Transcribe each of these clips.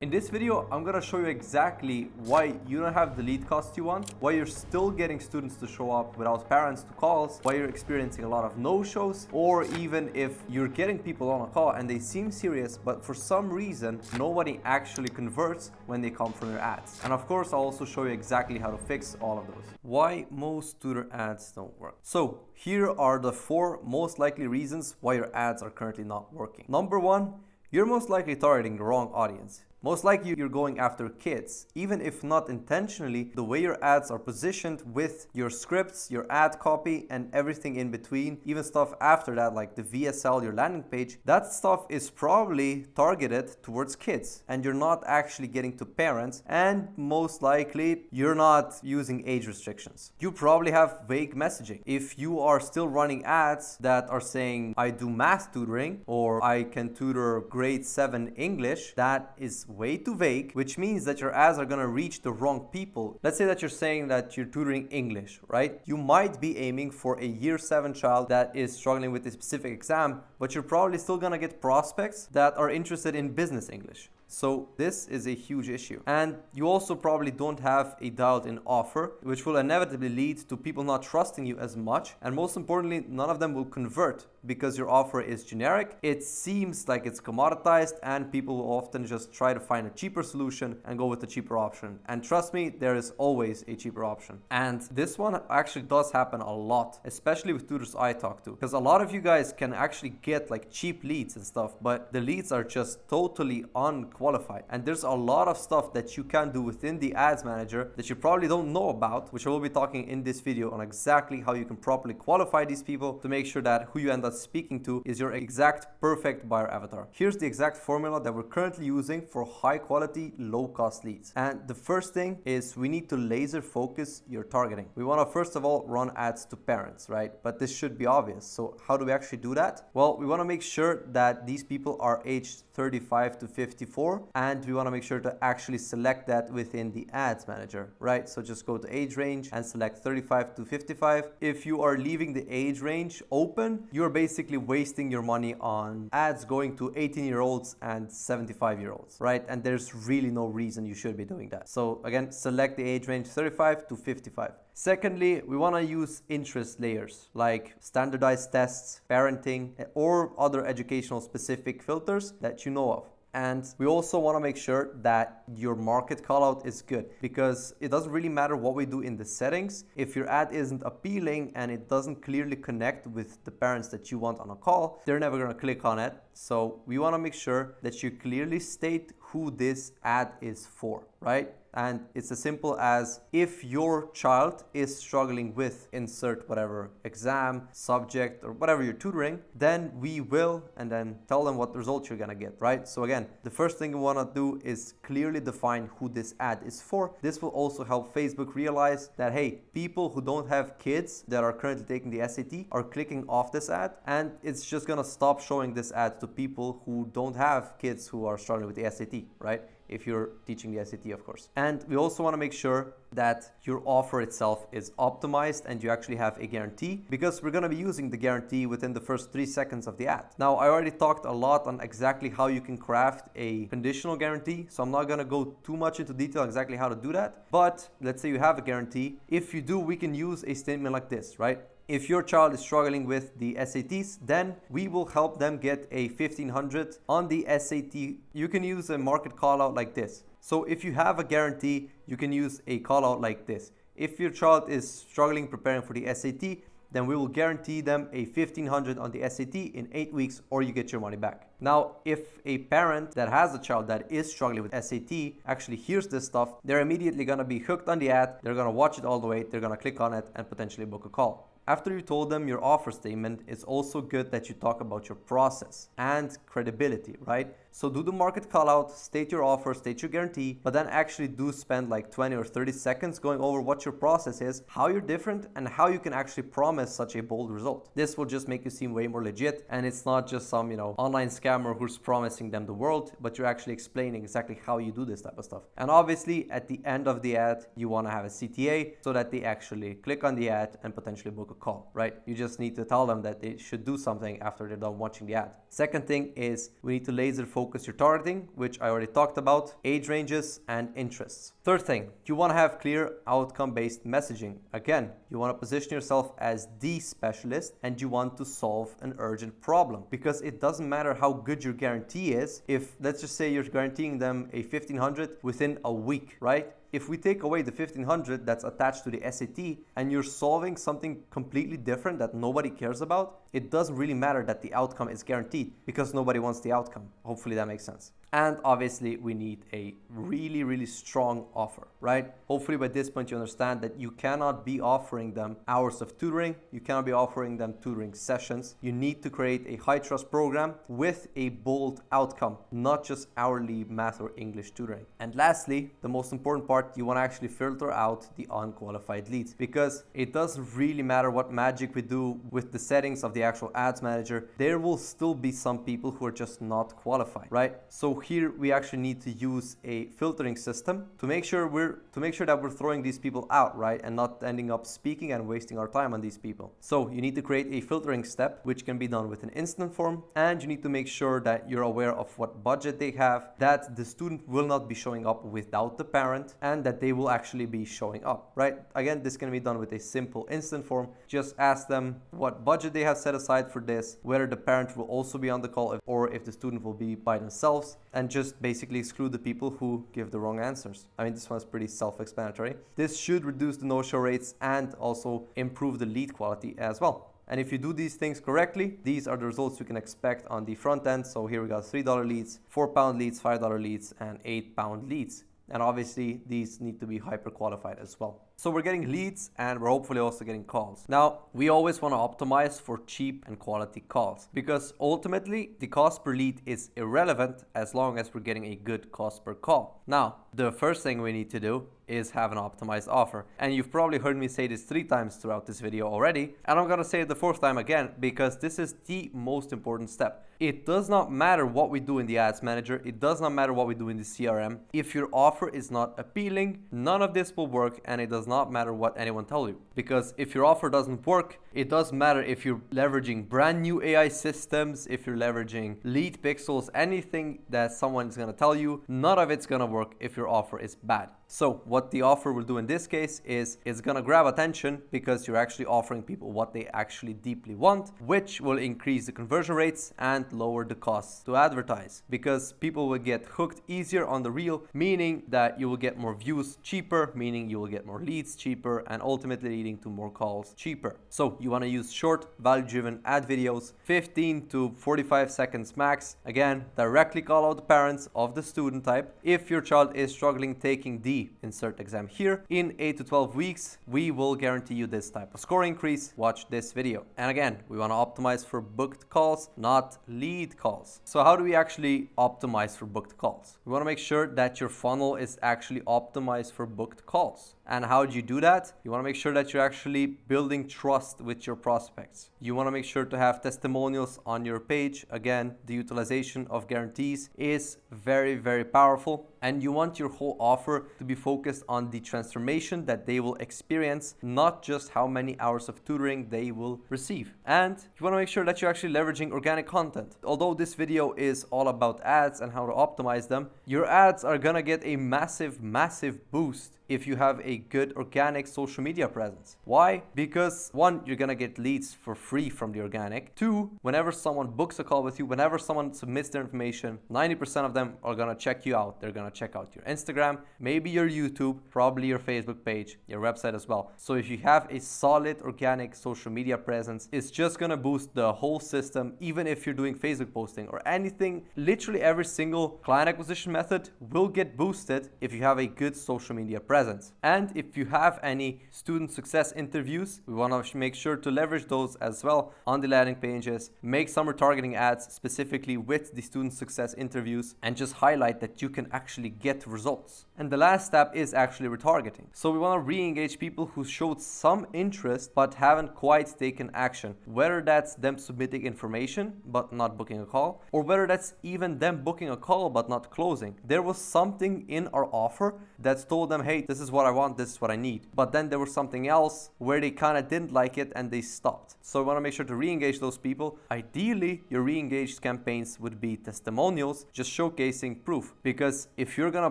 In this video, I'm gonna show you exactly why you don't have the lead cost you want, why you're still getting students to show up without parents to calls, why you're experiencing a lot of no-shows, or even if you're getting people on a call and they seem serious, but for some reason, nobody actually converts when they come from your ads. And of course, I'll also show you exactly how to fix all of those. Why most tutor ads don't work. So here are the 4 most likely reasons why your ads are currently not working. Number 1, you're most likely targeting the wrong audience. Most likely you're going after kids. Even if not intentionally, the way your ads are positioned with your scripts, your ad copy, and everything in between, even stuff after that like the VSL, your landing page, that stuff is probably targeted towards kids and you're not actually getting to parents, and most likely you're not using age restrictions. You probably have vague messaging. If you are still running ads that are saying I do math tutoring or I can tutor grade 7 English, that is way too vague, which means that your ads are going to reach the wrong people. Let's say that you're saying that you're tutoring English, right? You might be aiming for a year 7 child that is struggling with a specific exam, but you're probably still going to get prospects that are interested in business English. So this is a huge issue. And you also probably don't have a dialed-in offer, which will inevitably lead to people not trusting you as much. And most importantly, none of them will convert because your offer is generic. It seems like it's commoditized and people will often just try to find a cheaper solution and go with the cheaper option. And trust me, there is always a cheaper option. And this one actually does happen a lot, especially with tutors I talk to, because a lot of you guys can actually get like cheap leads and stuff, but the leads are just totally unqualified. And there's a lot of stuff that you can do within the ads manager that you probably don't know about, which I will be talking in this video on exactly how you can properly qualify these people to make sure that who you end up speaking to is your exact perfect buyer avatar. Here's the exact formula that we're currently using for high quality, low cost leads. And the first thing is we need to laser focus your targeting. We want to first of all run ads to parents, right? But this should be obvious. So how do we actually do that? Well, we want to make sure that these people are aged 35 to 54, and we want to make sure to actually select that within the ads manager, right? So just go to age range and select 35 to 55. If you are leaving the age range open, you're basically wasting your money on ads going to 18-year-olds and 75-year-olds, right? And there's really no reason you should be doing that. So again, select the age range 35 to 55. Secondly, we want to use interest layers like standardized tests, parenting, or other educational specific filters that you know of. And we also want to make sure that your market callout is good, because it doesn't really matter what we do in the settings. If your ad isn't appealing and it doesn't clearly connect with the parents that you want on a call, they're never going to click on it. So we want to make sure that you clearly state who this ad is for, right? And it's as simple as if your child is struggling with insert whatever exam, subject, or whatever you're tutoring, then we will, and then tell them what results you're gonna get, right? So again, the first thing we wanna do is clearly define who this ad is for. This will also help Facebook realize that, hey, people who don't have kids that are currently taking the SAT are clicking off this ad, and it's just gonna stop showing this ad to people who don't have kids who are struggling with the SAT, right? If you're teaching the SAT, of course. And we also want to make sure that your offer itself is optimized and you actually have a guarantee, because we're going to be using the guarantee within the first 3 seconds of the ad. Now, I already talked a lot on exactly how you can craft a conditional guarantee, so I'm not going to go too much into detail exactly how to do that. But let's say you have a guarantee. If you do, we can use a statement like this, right? If your child is struggling with the SATs, then we will help them get a 1500 on the SAT. You can use a market call out like this. So if you have a guarantee, you can use a call out like this. If your child is struggling preparing for the SAT, then we will guarantee them a 1500 on the SAT in 8 weeks, or you get your money back. Now, if a parent that has a child that is struggling with SAT actually hears this stuff, they're immediately gonna be hooked on the ad. They're gonna watch it all the way. They're gonna click on it and potentially book a call. After you told them your offer statement, it's also good that you talk about your process and credibility, right? So do the market call out, state your offer, state your guarantee, but then actually do spend like 20 or 30 seconds going over what your process is, how you're different, and how you can actually promise such a bold result. This will just make you seem way more legit, and it's not just some, online scammer who's promising them the world, but you're actually explaining exactly how you do this type of stuff. And obviously, at the end of the ad, you want to have a CTA so that they actually click on the ad and potentially book a call, right? You just need to tell them that they should do something after they're done watching the ad. Second thing is we need to laser focus your targeting, which I already talked about, age ranges and interests. Third thing, you want to have clear outcome-based messaging. Again, you want to position yourself as the specialist and you want to solve an urgent problem, because it doesn't matter how good your guarantee is if, let's just say, you're guaranteeing them a 1500 within a week, right? If we take away the 1500 that's attached to the SAT and you're solving something completely different that nobody cares about, it doesn't really matter that the outcome is guaranteed because nobody wants the outcome. Hopefully that makes sense. And obviously we need a really, really strong offer, right? Hopefully by this point you understand that you cannot be offering them hours of tutoring. You cannot be offering them tutoring sessions. You need to create a high trust program with a bold outcome, not just hourly math or English tutoring. And lastly, the most important part, you want to actually filter out the unqualified leads, because it doesn't really matter what magic we do with the settings of the actual ads manager. There will still be some people who are just not qualified, right? So here we actually need to use a filtering system to make sure that we're throwing these people out, right? And not ending up speaking and wasting our time on these people. So you need to create a filtering step, which can be done with an instant form, and you need to make sure that you're aware of what budget they have, that the student will not be showing up without the parent, and that they will actually be showing up, right? Again, this can be done with a simple instant form. Just ask them what budget they have set aside for this, whether the parent will also be on the call or if the student will be by themselves, and just basically exclude the people who give the wrong answers. I mean, this one's pretty self-explanatory. This should reduce the no-show rates and also improve the lead quality as well. And if you do these things correctly, these are the results you can expect on the front end. So here we got $3 leads, £4 leads, $5 leads, and £8 leads. And obviously these need to be hyper qualified as well. So we're getting leads and we're hopefully also getting calls. Now, we always want to optimize for cheap and quality calls, because ultimately the cost per lead is irrelevant as long as we're getting a good cost per call. Now, the first thing we need to do is have an optimized offer. And you've probably heard me say this 3 times throughout this video already. And I'm gonna say it the 4th time again, because this is the most important step. It does not matter what we do in the ads manager. It does not matter what we do in the CRM. If your offer is not appealing, none of this will work, and it does not matter what anyone tells you. Because if your offer doesn't work, it doesn't matter if you're leveraging brand new AI systems, if you're leveraging lead pixels, anything that someone is gonna tell you, none of it's gonna work if your offer is bad. So what the offer will do in this case is it's gonna grab attention because you're actually offering people what they actually deeply want, which will increase the conversion rates and lower the costs to advertise, because people will get hooked easier on the reel, meaning that you will get more views cheaper, meaning you will get more leads cheaper, and ultimately leading to more calls cheaper. So you want to use short, value-driven ad videos, 15 to 45 seconds max. Again, directly call out the parents of the student type. If your child is struggling taking the insert exam here, in 8 to 12 weeks, we will guarantee you this type of score increase. Watch this video. And again, we want to optimize for booked calls, not lead calls. So how do we actually optimize for booked calls? We want to make sure that your funnel is actually optimized for booked calls. And how do you do that? You want to make sure that you're actually building trust with your prospects. You want to make sure to have testimonials on your page. Again, the utilization of guarantees is very, very powerful. And you want your whole offer to be focused on the transformation that they will experience, not just how many hours of tutoring they will receive. And you want to make sure that you're actually leveraging organic content. Although this video is all about ads and how to optimize them, your ads are gonna get a massive, massive boost if you have a good organic social media presence. Why? Because 1, you're gonna get leads for free from the organic. 2, whenever someone books a call with you, whenever someone submits their information, 90% of them are gonna check you out. They're gonna check out your Instagram, maybe your YouTube, probably your Facebook page, your website as well. So if you have a solid organic social media presence, it's just gonna boost the whole system. Even if you're doing Facebook posting or anything, literally every single client acquisition method will get boosted if you have a good social media presence. And if you have any student success interviews, we want to make sure to leverage those as well on the landing pages. Make some retargeting ads specifically with the student success interviews and just highlight that you can actually actually get results. And the last step is actually retargeting. So we want to re-engage people who showed some interest but haven't quite taken action, whether that's them submitting information but not booking a call, or whether that's even them booking a call but not closing. There was something in our offer that told them, hey, this is what I want, this is what I need. But then there was something else where they kind of didn't like it and they stopped. So we want to make sure to re-engage those people. Ideally, your re-engaged campaigns would be testimonials, just showcasing proof. Because if you're going to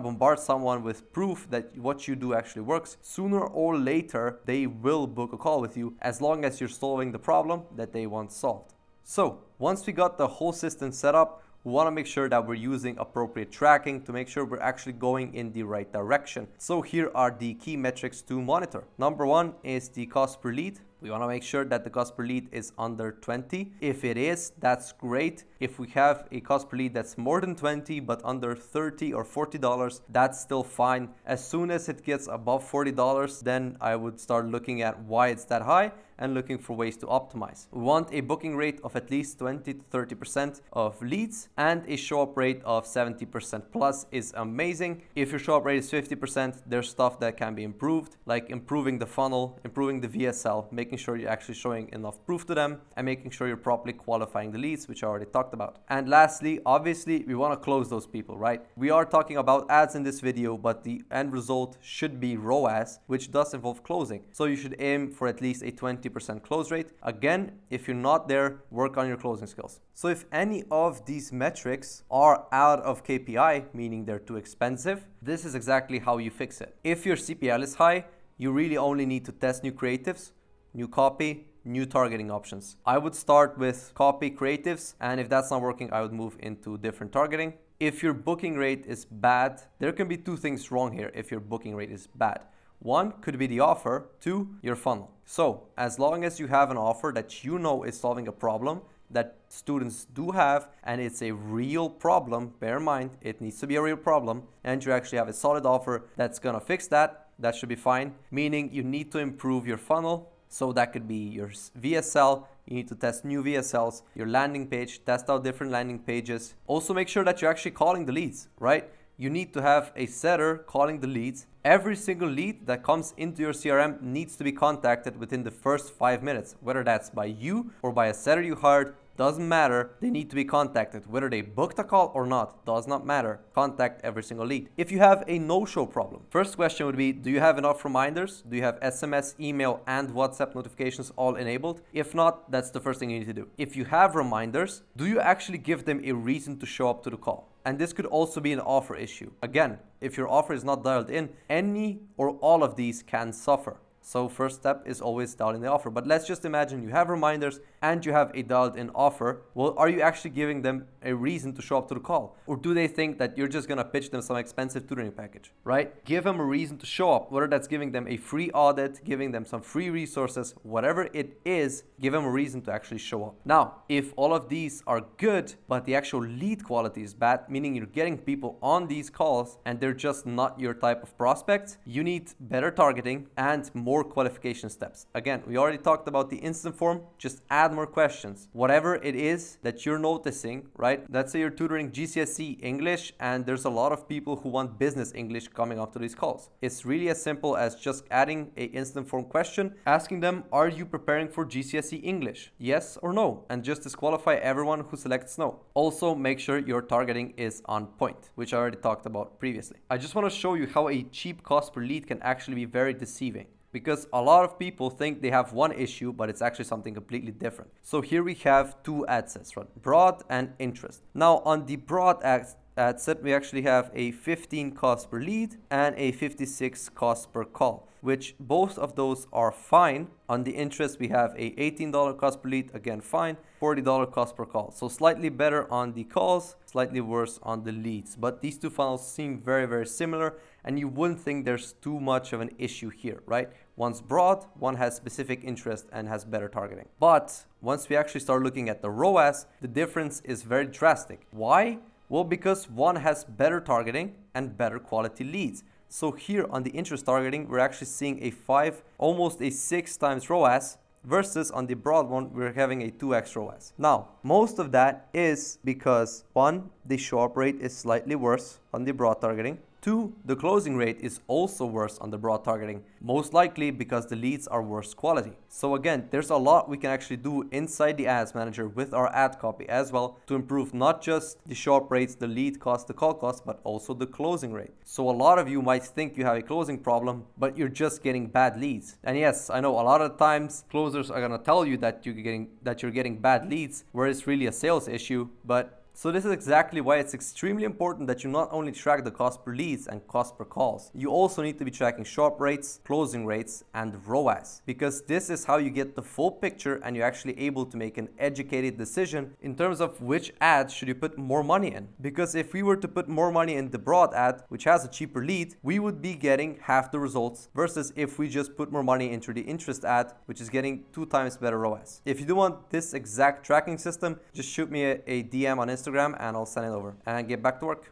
bombard someone with proof that what you do actually works, sooner or later, they will book a call with you as long as you're solving the problem that they want solved. So once we got the whole system set up, we want to make sure that we're using appropriate tracking to make sure we're actually going in the right direction. So here are the key metrics to monitor. Number one is the cost per lead. We want to make sure that the cost per lead is under 20. If it is, that's great. If we have a cost per lead that's more than 20 but under $30 or $40, that's still fine. As soon as it gets above $40, then I would start looking at why it's that high and looking for ways to optimize. We want a booking rate of at least 20 to 30% of leads, and a show up rate of 70% plus is amazing. If your show up rate is 50%, there's stuff that can be improved, like improving the funnel, improving the VSL, making sure you're actually showing enough proof to them, and making sure you're properly qualifying the leads, which I already talked about. And lastly, obviously, we want to close those people, right? We are talking about ads in this video, but the end result should be ROAS, which does involve closing. So you should aim for at least a 20% close rate. Again, if you're not there, work on your closing skills. So if any of these metrics are out of KPI, meaning they're too expensive, this is exactly how you fix it. If your CPL is high, you really only need to test new creatives, new copy, new targeting options. I would start with copy creatives, and if that's not working, I would move into different targeting. If your booking rate is bad, there can be two things wrong here if your booking rate is bad. One could be the offer, two, your funnel. So as long as you have an offer that you know is solving a problem that students do have, and it's a real problem, bear in mind, it needs to be a real problem, and you actually have a solid offer that's gonna fix that, that should be fine. Meaning you need to improve your funnel. So that could be your VSL, you need to test new VSLs, your landing page, test out different landing pages. Also make sure that you're actually calling the leads, right? You need to have a setter calling the leads. Every single lead that comes into your CRM needs to be contacted within the first 5 minutes, whether that's by you or by a setter you hired. Doesn't matter, they need to be contacted. Whether they booked a call or not, does not matter. Contact every single lead. If you have a no-show problem, first question would be, do you have enough reminders? Do you have SMS, email, and WhatsApp notifications all enabled? If not, that's the first thing you need to do. If you have reminders, do you actually give them a reason to show up to the call? And this could also be an offer issue. Again, if your offer is not dialed in, any or all of these can suffer. So first step is always dialing the offer. But let's just imagine you have reminders and you have a dialed in offer. Well, are you actually giving them a reason to show up to the call? Or do they think that you're just gonna pitch them some expensive tutoring package, right? Give them a reason to show up, whether that's giving them a free audit, giving them some free resources, whatever it is, give them a reason to actually show up. Now, if all of these are good, but the actual lead quality is bad, meaning you're getting people on these calls and they're just not your type of prospect, you need better targeting and more qualification steps. Again, we already talked about the instant form, just add more questions. Whatever it is that you're noticing, right? Let's say you're tutoring GCSE English and there's a lot of people who want business English coming up to these calls. It's really as simple as just adding an instant form question, asking them, are you preparing for GCSE English? Yes or no? And just disqualify everyone who selects no. Also, make sure your targeting is on point, which I already talked about previously. I just want to show you how a cheap cost per lead can actually be very deceiving, because a lot of people think they have one issue, but it's actually something completely different. So here we have two ad sets, right? Broad and interest. Now on the broad ad set, we actually have a 15 cost per lead and a 56 cost per call, which both of those are fine. On the interest, we have a $18 cost per lead, again fine, $40 cost per call. So slightly better on the calls, slightly worse on the leads. But these two funnels seem very, very similar, and you wouldn't think there's too much of an issue here, right? One's broad, one has specific interest and has better targeting. But once we actually start looking at the ROAS, the difference is very drastic. Why? Well, because one has better targeting and better quality leads. So here on the interest targeting, we're actually seeing a 5, almost a 6 times ROAS. versus on the broad one, we're having a 2x ROAS. Now, most of that is because one, the show up rate is slightly worse on the broad targeting. Two, the closing rate is also worse on the broad targeting, most likely because the leads are worse quality. So again, there's a lot we can actually do inside the ads manager with our ad copy as well to improve not just the show up rates, the lead cost, the call cost, but also the closing rate. So a lot of you might think you have a closing problem, but you're just getting bad leads. And yes, I know a lot of times closers are gonna tell you that you're getting bad leads, where it's really a sales issue, but so this is exactly why it's extremely important that you not only track the cost per leads and cost per calls, you also need to be tracking show up rates, closing rates, and ROAS, because this is how you get the full picture and you're actually able to make an educated decision in terms of which ads should you put more money in. Because if we were to put more money in the broad ad, which has a cheaper lead, we would be getting half the results, versus if we just put more money into the interest ad, which is getting 2 times better ROAS. If you do want this exact tracking system, just shoot me a DM on Instagram and I'll send it over and get back to work.